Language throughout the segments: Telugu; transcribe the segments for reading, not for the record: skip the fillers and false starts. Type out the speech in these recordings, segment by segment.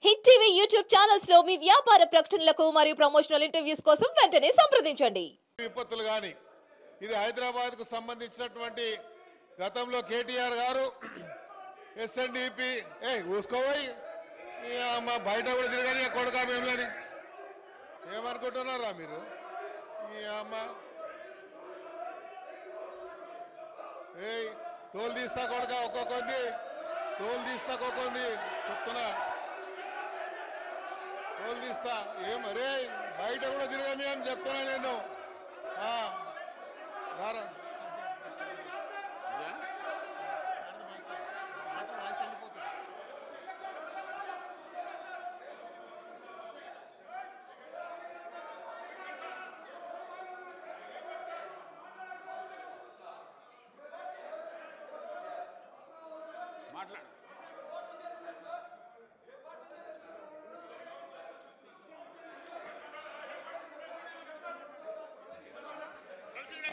హిట్ టీవీ యూట్యూబ్ ఛానల్స్ లో మీ వ్యాపార ప్రకటనలకు మరియు ప్రమోషనల్ ఇంటర్వ్యూస్ కోసం వెంటనే సంప్రదించండి. విపత్తులు గాని ఇది హైదరాబాద్ కు సంబంధించినటువంటి గతంలో కేటీఆర్ గారు ఎస్ఎన్డిపి ఊసుకోపోయి మా బయట కూడా తిరగని కొడుకా మేములని ఏమనుకుంటున్నారా మీరు? ఈ అమ్మ తోలు తీస్తా కొడుక ఒక్కొక్కంది తోలు తీస్తా ఒక్కొక్కంది చెప్తున్నా తోలు తీస్తా ఏమరే బయట కూడా తిరగని అని చెప్తున్నా నేను.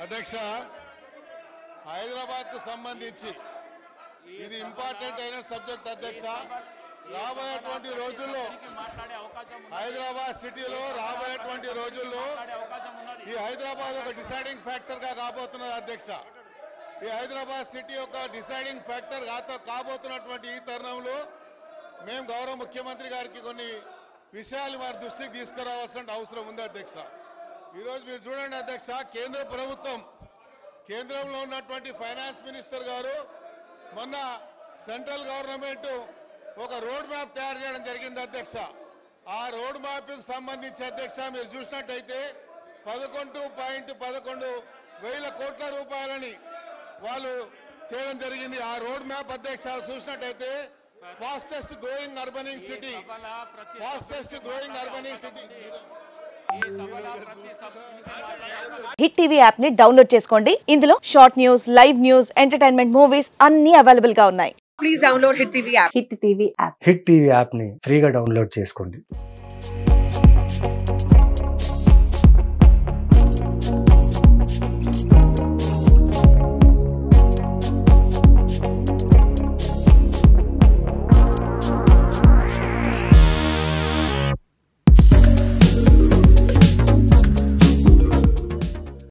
అధ్యక్ష, హైదరాబాద్ కు సంబంధించి ఇది ఇంపార్టెంట్ అయిన సబ్జెక్ట్ అధ్యక్ష. రాబోయేటువంటి రోజుల్లో హైదరాబాద్ సిటీలో రాబోయేటువంటి రోజుల్లో ఈ హైదరాబాద్ ఒక డిసైడింగ్ ఫ్యాక్టర్ గా కాబోతున్నది అధ్యక్ష. ఈ హైదరాబాద్ సిటీ ఒక డిసైడింగ్ ఫ్యాక్టర్ కాబోతున్నటువంటి ఈ తరుణంలో మేము గౌరవ ముఖ్యమంత్రి గారికి కొన్ని విషయాలు వారి దృష్టికి తీసుకురావాల్సిన అవసరం ఉంది అధ్యక్ష. ఈరోజు మీరు చూడండి అధ్యక్ష, కేంద్ర ప్రభుత్వం కేంద్రంలో ఉన్నటువంటి ఫైనాన్స్ మినిస్టర్ గారు మొన్న సెంట్రల్ గవర్నమెంట్ ఒక రోడ్ మ్యాప్ తయారు చేయడం జరిగింది అధ్యక్ష. ఆ రోడ్ మ్యాప్కి సంబంధించి అధ్యక్ష మీరు చూసినట్టయితే 11.11 కోట్ల రూపాయలని వాళ్ళు చేయడం జరిగింది. ఆ రోడ్ మ్యాప్ అధ్యక్ష చూసినట్టయితే fastest growing urbanising city hit TV app ని డౌన్లోడ్ చేసుకోండి. ఇందులో short news, live news, entertainment movies అన్ని అవైలబుల్ గా ఉన్నాయి. Please download hit TV app. Hit TV app ని ఫ్రీగా డౌన్లోడ్ చేసుకోండి.